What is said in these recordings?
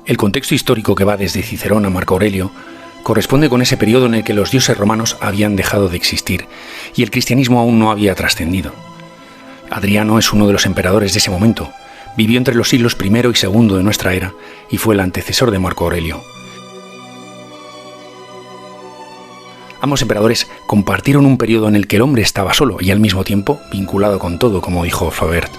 El contexto histórico que va desde Cicerón a Marco Aurelio corresponde con ese periodo en el que los dioses romanos habían dejado de existir y el cristianismo aún no había trascendido. Adriano es uno de los emperadores de ese momento. Vivió entre los siglos I y II de nuestra era y fue el antecesor de Marco Aurelio. Ambos emperadores compartieron un periodo en el que el hombre estaba solo y al mismo tiempo vinculado con todo, como dijo Flaubert.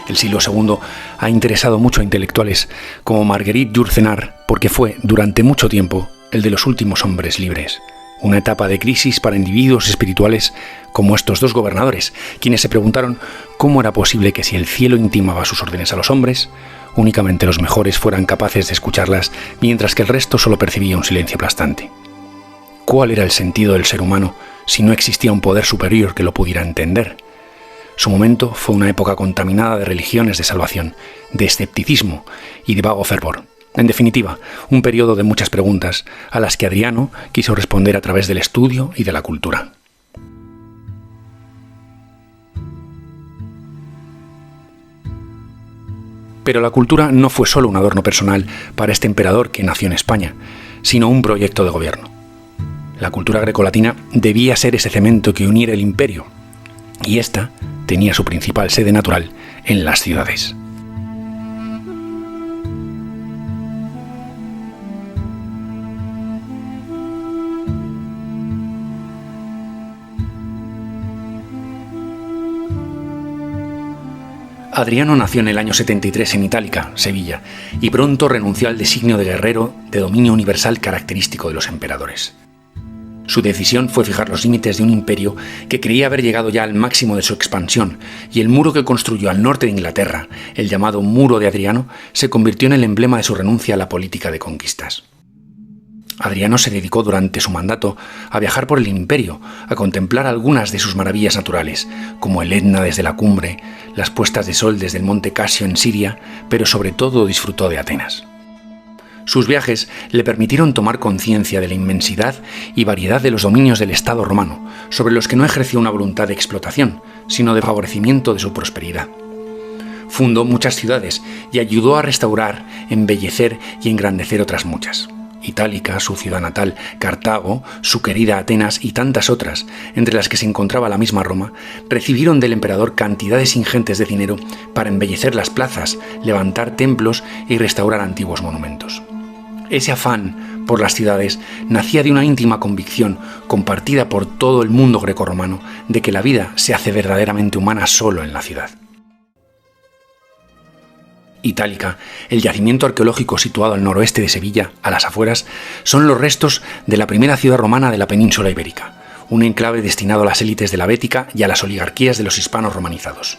El siglo II ha interesado mucho a intelectuales como Marguerite Yourcenar porque fue, durante mucho tiempo, el de los últimos hombres libres. Una etapa de crisis para individuos espirituales como estos dos gobernadores, quienes se preguntaron cómo era posible que si el cielo intimaba sus órdenes a los hombres, únicamente los mejores fueran capaces de escucharlas, mientras que el resto solo percibía un silencio aplastante. ¿Cuál era el sentido del ser humano si no existía un poder superior que lo pudiera entender? Su momento fue una época contaminada de religiones de salvación, de escepticismo y de vago fervor. En definitiva, un periodo de muchas preguntas a las que Adriano quiso responder a través del estudio y de la cultura. Pero la cultura no fue solo un adorno personal para este emperador que nació en España, sino un proyecto de gobierno. La cultura grecolatina debía ser ese cemento que uniera el imperio, y ésta tenía su principal sede natural en las ciudades. Adriano nació en el año 73 en Itálica, Sevilla, y pronto renunció al designio de guerrero de dominio universal característico de los emperadores. Su decisión fue fijar los límites de un imperio que creía haber llegado ya al máximo de su expansión, y el muro que construyó al norte de Inglaterra, el llamado Muro de Adriano, se convirtió en el emblema de su renuncia a la política de conquistas. Adriano se dedicó durante su mandato a viajar por el imperio, a contemplar algunas de sus maravillas naturales, como el Etna desde la cumbre, las puestas de sol desde el monte Casio en Siria, pero sobre todo disfrutó de Atenas. Sus viajes le permitieron tomar conciencia de la inmensidad y variedad de los dominios del Estado romano, sobre los que no ejerció una voluntad de explotación, sino de favorecimiento de su prosperidad. Fundó muchas ciudades y ayudó a restaurar, embellecer y engrandecer otras muchas. Itálica, su ciudad natal, Cartago, su querida Atenas y tantas otras, entre las que se encontraba la misma Roma, recibieron del emperador cantidades ingentes de dinero para embellecer las plazas, levantar templos y restaurar antiguos monumentos. Ese afán por las ciudades nacía de una íntima convicción, compartida por todo el mundo grecorromano, de que la vida se hace verdaderamente humana solo en la ciudad. Itálica, el yacimiento arqueológico situado al noroeste de Sevilla, a las afueras, son los restos de la primera ciudad romana de la península ibérica, un enclave destinado a las élites de la Bética y a las oligarquías de los hispanos romanizados.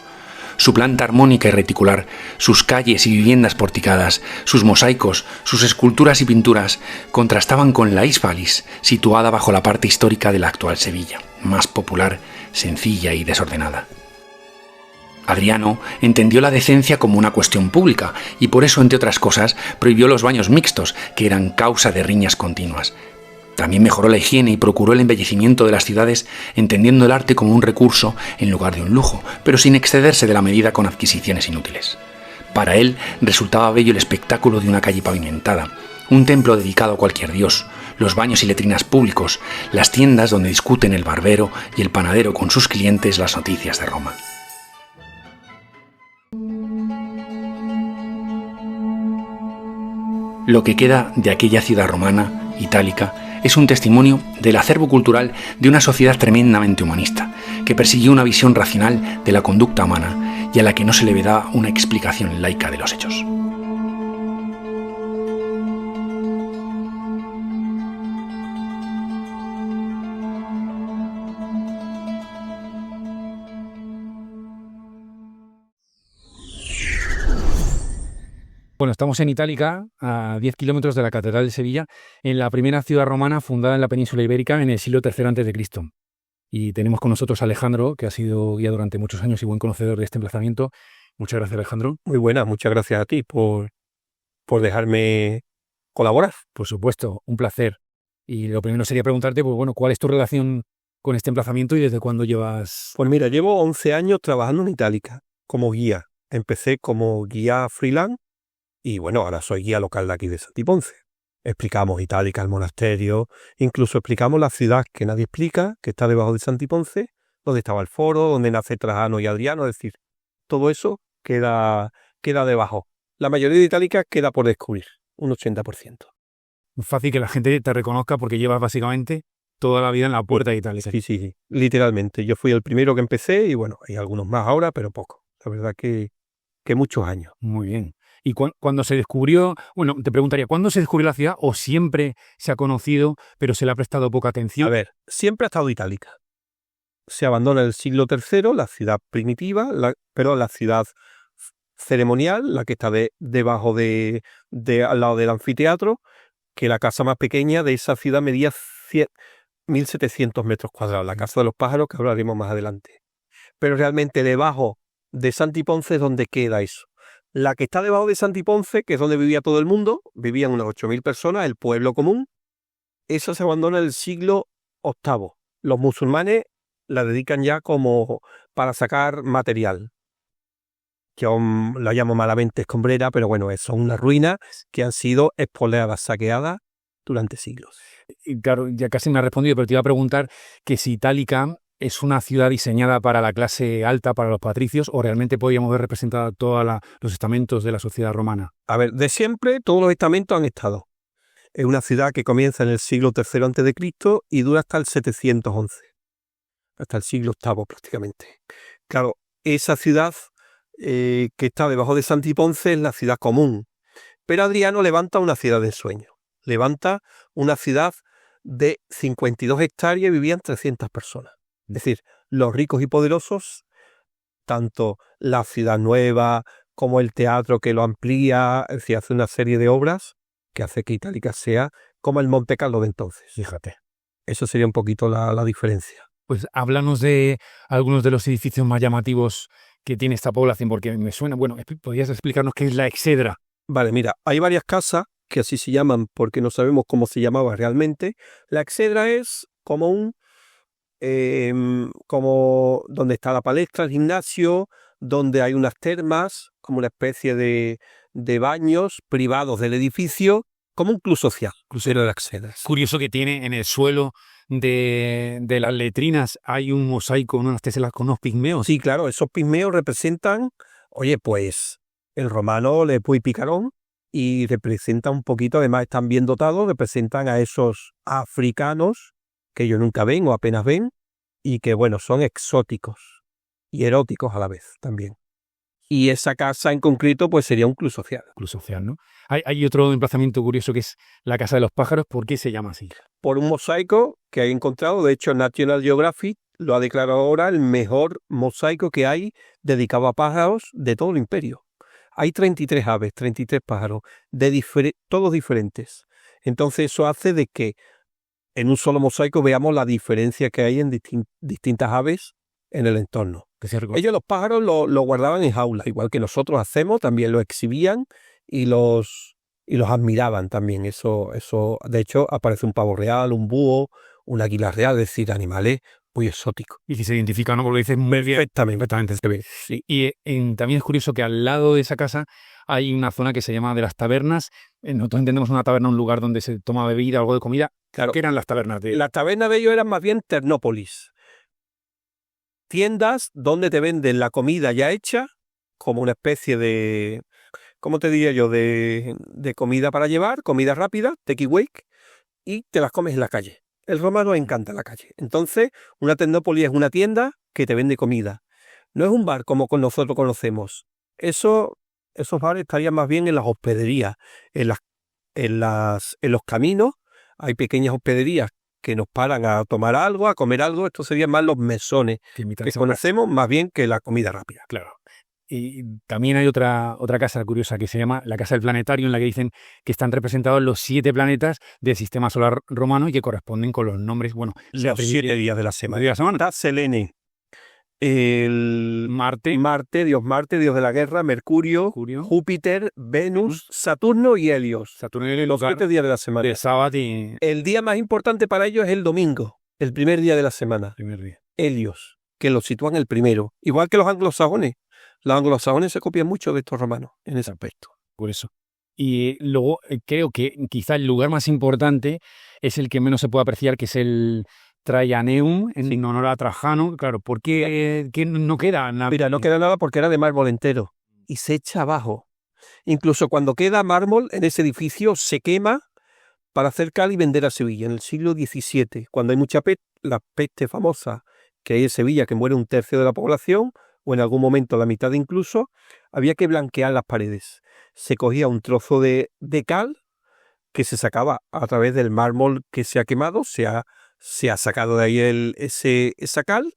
Su planta armónica y reticular, sus calles y viviendas porticadas, sus mosaicos, sus esculturas y pinturas contrastaban con la Hispalis, situada bajo la parte histórica de la actual Sevilla, más popular, sencilla y desordenada. Adriano entendió la decencia como una cuestión pública y por eso, entre otras cosas, prohibió los baños mixtos, que eran causa de riñas continuas. También mejoró la higiene y procuró el embellecimiento de las ciudades, entendiendo el arte como un recurso en lugar de un lujo, pero sin excederse de la medida con adquisiciones inútiles. Para él resultaba bello el espectáculo de una calle pavimentada, un templo dedicado a cualquier dios, los baños y letrinas públicos, las tiendas donde discuten el barbero y el panadero con sus clientes las noticias de Roma. Lo que queda de aquella ciudad romana, itálica, es un testimonio del acervo cultural de una sociedad tremendamente humanista, que persiguió una visión racional de la conducta humana y a la que no se le da una explicación laica de los hechos. Bueno, estamos en Itálica, a 10 kilómetros de la Catedral de Sevilla, en la primera ciudad romana fundada en la península ibérica en el siglo III a.C. Y tenemos con nosotros a Alejandro, que ha sido guía durante muchos años y buen conocedor de este emplazamiento. Muchas gracias, Alejandro. Muy buena, muchas gracias a ti por dejarme colaborar. Por supuesto, un placer. Y lo primero sería preguntarte, pues bueno, ¿cuál es tu relación con este emplazamiento y desde cuándo llevas...? Pues mira, llevo 11 años trabajando en Itálica como guía. Empecé como guía freelance Y bueno, ahora soy guía local de aquí de Santiponce. Explicamos Itálica, el monasterio, incluso explicamos la ciudad que nadie explica, que está debajo de Santiponce, donde estaba el foro, donde nace Trajano y Adriano, es decir, todo eso queda debajo. La mayoría de Itálica queda por descubrir, un 80%. Es fácil que la gente te reconozca porque llevas básicamente toda la vida en la puerta de Itálica. Sí, literalmente. Yo fui el primero que empecé y bueno, hay algunos más ahora, pero poco. La verdad que muchos años. Muy bien. Y cuando se descubrió, bueno, te preguntaría, ¿cuándo se descubrió la ciudad o siempre se ha conocido, pero se le ha prestado poca atención? A ver, siempre ha estado Itálica. Se abandona en el siglo III, la ciudad primitiva, la ciudad ceremonial, la que está debajo al lado del anfiteatro, que la casa más pequeña de esa ciudad medía 1.700 metros cuadrados, la Casa de los Pájaros, que hablaremos más adelante. Pero realmente debajo de Santiponce es donde queda eso. La que está debajo de Santiponce, que es donde vivía todo el mundo, vivían unas 8.000 personas, el pueblo común, esa se abandona en el siglo VIII. Los musulmanes la dedican ya como para sacar material, que aún la llamo malamente escombrera, pero bueno, son unas ruinas que han sido expoliadas, saqueadas durante siglos. Y claro, ya casi me has respondido, pero te iba a preguntar que si Itálica es una ciudad diseñada para la clase alta, para los patricios, o realmente podríamos ver representada todos los estamentos de la sociedad romana. A ver, de siempre todos los estamentos han estado. Es una ciudad que comienza en el siglo III a.C. y dura hasta el 711, hasta el siglo VIII prácticamente. Claro, esa ciudad que está debajo de Santiponce es la ciudad común, pero Adriano levanta una ciudad de ensueño. Levanta una ciudad de 52 hectáreas y vivían 300 personas. Es decir, los ricos y poderosos, tanto la ciudad nueva como el teatro que lo amplía, es decir, hace una serie de obras que hace que Itálica sea como el Monte Carlo de entonces. Fíjate. Eso sería un poquito la diferencia. Pues háblanos de algunos de los edificios más llamativos que tiene esta población, porque me suena, bueno, ¿podrías explicarnos qué es la Exedra? Vale, mira, hay varias casas que así se llaman porque no sabemos cómo se llamaba realmente. La Exedra es como como donde está la palestra, el gimnasio, donde hay unas termas, como una especie de baños privados del edificio, como un club social, crucero de la Exedra. Curioso que tiene en el suelo de las letrinas hay un mosaico, unas teselas con unos pigmeos. Sí, claro, esos pigmeos representan, oye, pues el romano Lepui Picarón, y representa un poquito, además están bien dotados, representan a esos africanos que ellos nunca ven o apenas ven, y que, bueno, son exóticos y eróticos a la vez también. Y esa casa en concreto, pues sería un club social. Club social, ¿no? Hay otro emplazamiento curioso que es la Casa de los Pájaros. ¿Por qué se llama así? Por un mosaico que he encontrado, de hecho National Geographic lo ha declarado ahora el mejor mosaico que hay dedicado a pájaros de todo el imperio. Hay 33 aves, 33 pájaros, todos diferentes. Entonces eso hace de que en un solo mosaico veamos la diferencia que hay en distintas aves en el entorno. Ellos los pájaros lo guardaban en jaulas, igual que nosotros hacemos, también lo exhibían y los admiraban también. Eso, de hecho, aparece un pavo real, un búho, un águila real, es decir, animales muy exóticos. Y si se identifica, ¿no? Porque lo dices muy bien. Perfectamente se ve. Sí. Y también es curioso que al lado de esa casa hay una zona que se llama de las tabernas. Nosotros entendemos una taberna, un lugar donde se toma bebida, algo de comida. Claro. ¿Qué eran las tabernas de ellos? Las tabernas de ellos eran más bien ternópolis. Tiendas donde te venden la comida ya hecha, como una especie de, ¿cómo te diría yo? De comida para llevar, comida rápida, take away, y te las comes en la calle. El romano le encanta la calle. Entonces, una ternópolis es una tienda que te vende comida. No es un bar como nosotros conocemos. Esos bares estarían más bien en las hospederías, en los caminos. Hay pequeñas hospederías que nos paran a tomar algo, a comer algo. Esto serían más los mesones que conocemos más bien que la comida rápida. Claro. Y también hay otra casa curiosa que se llama la Casa del Planetario, en la que dicen que están representados los 7 planetas del sistema solar romano y que corresponden con los nombres, bueno, los 7 días de la semana. Está Selene, el Marte, Dios de la guerra, Mercurio, Júpiter, Venus, Saturno y Helios. Los 7 días de la semana. De sábado y... El día más importante para ellos es el domingo, el primer día de la semana. Primer día. Helios, que lo sitúan el primero. Igual que los anglosajones. Los anglosajones se copian mucho de estos romanos en ese aspecto. Por eso. Y luego creo que quizá el lugar más importante es el que menos se puede apreciar, que es el Traianeum, en honor a Trajano. Claro, ¿por qué no queda nada? Mira, no queda nada porque era de mármol entero y se echa abajo. Incluso cuando queda mármol en ese edificio se quema para hacer cal y vender a Sevilla en el siglo XVII, cuando hay mucha peste, la peste famosa que hay en Sevilla, que muere 1/3 de la población, o en algún momento la mitad incluso, había que blanquear las paredes. Se cogía un trozo de cal que se sacaba a través del mármol que se ha quemado, se ha sacado de ahí esa cal,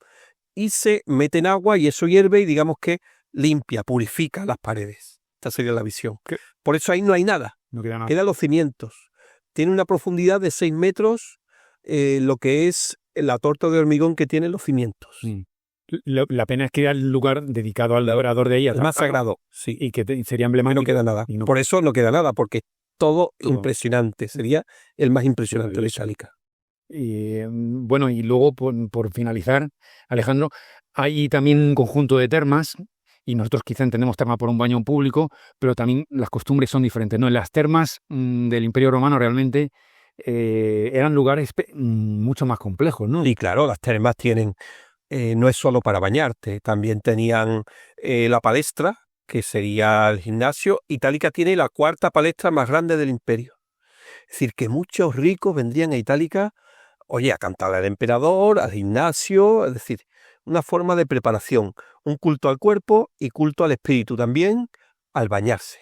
y se mete en agua y eso hierve y digamos que limpia, purifica las paredes. Esta sería la visión. Por eso ahí no hay nada, No queda nada. quedan los cimientos. Tiene una profundidad de 6 metros, lo que es la torta de hormigón que tienen los cimientos. Sí. La pena es que era el lugar dedicado al orador de ella. El más sagrado, sí. Y que sería Y emblemático. no queda nada. Y no- Por eso no queda nada, porque es todo Todo. impresionante. Sería el más impresionante de Itálica. Y, bueno, y luego, por finalizar, Alejandro, hay también un conjunto de termas, y nosotros quizá entendemos terma por un baño público, pero también las costumbres son diferentes, ¿no? En las termas del Imperio Romano realmente eran lugares mucho más complejos, ¿no? Y claro, las termas tienen, no es solo para bañarte, también tenían la palestra, que sería el gimnasio. Itálica tiene la 4ª palestra más grande del imperio. Es decir, que muchos ricos vendrían a Itálica, oye, a cantar al emperador, al gimnasio, es decir, una forma de preparación, un culto al cuerpo y culto al espíritu también, al bañarse.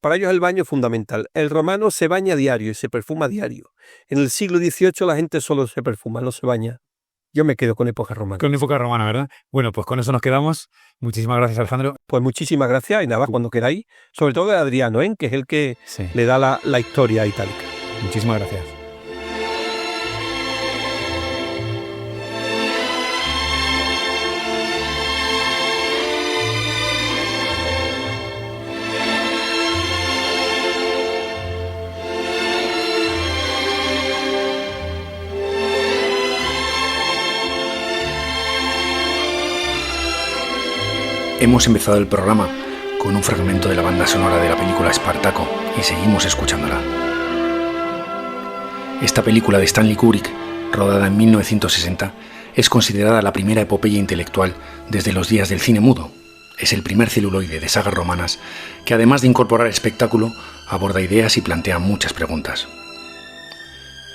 Para ellos el baño es fundamental. El romano se baña a diario y se perfuma a diario. En el siglo XVIII la gente solo se perfuma, no se baña. Yo me quedo con época romana. Con época romana, ¿verdad? Bueno, pues con eso nos quedamos. Muchísimas gracias, Alejandro. Pues muchísimas gracias y nada, cuando queráis, sobre todo de Adriano, que es el que Sí. le da la historia a Itálica. Muchísimas gracias. Hemos empezado el programa con un fragmento de la banda sonora de la película Espartaco y seguimos escuchándola. Esta película de Stanley Kubrick, rodada en 1960, es considerada la primera epopeya intelectual desde los días del cine mudo. Es el primer celuloide de sagas romanas que, además de incorporar espectáculo, aborda ideas y plantea muchas preguntas.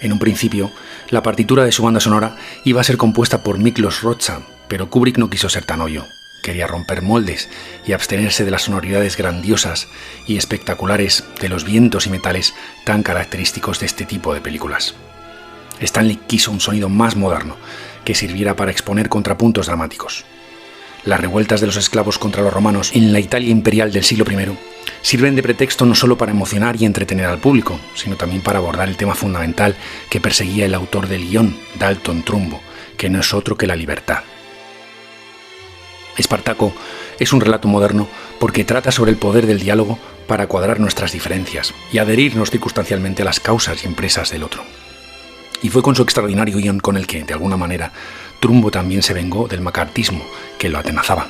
En un principio, la partitura de su banda sonora iba a ser compuesta por Miklos Rozsa, pero Kubrick no quiso ser tan obvio. Quería romper moldes y abstenerse de las sonoridades grandiosas y espectaculares de los vientos y metales tan característicos de este tipo de películas. Stanley quiso un sonido más moderno, que sirviera para exponer contrapuntos dramáticos. Las revueltas de los esclavos contra los romanos en la Italia imperial del siglo I sirven de pretexto no solo para emocionar y entretener al público, sino también para abordar el tema fundamental que perseguía el autor del guión, Dalton Trumbo, que no es otro que la libertad. Espartaco es un relato moderno porque trata sobre el poder del diálogo para cuadrar nuestras diferencias y adherirnos circunstancialmente a las causas y empresas del otro. Y fue con su extraordinario guión con el que, de alguna manera, Trumbo también se vengó del macartismo que lo atenazaba.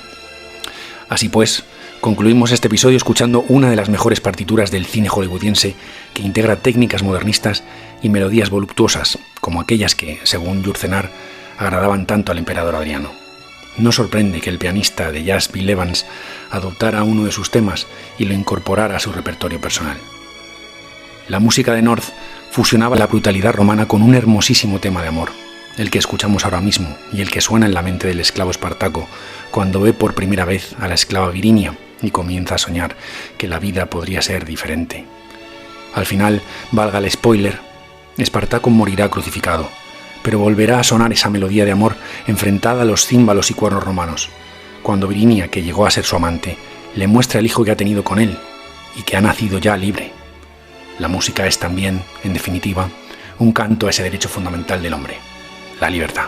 Así pues, concluimos este episodio escuchando una de las mejores partituras del cine hollywoodiense que integra técnicas modernistas y melodías voluptuosas, como aquellas que, según Yourcenar, agradaban tanto al emperador Adriano. No sorprende que el pianista de jazz Bill Evans adoptara uno de sus temas y lo incorporara a su repertorio personal. La música de North fusionaba la brutalidad romana con un hermosísimo tema de amor, el que escuchamos ahora mismo y el que suena en la mente del esclavo Espartaco cuando ve por primera vez a la esclava Virinia y comienza a soñar que la vida podría ser diferente. Al final, valga el spoiler, Espartaco morirá crucificado, pero volverá a sonar esa melodía de amor enfrentada a los címbalos y cuernos romanos, cuando Virinia, que llegó a ser su amante, le muestra el hijo que ha tenido con él y que ha nacido ya libre. La música es también, en definitiva, un canto a ese derecho fundamental del hombre, la libertad.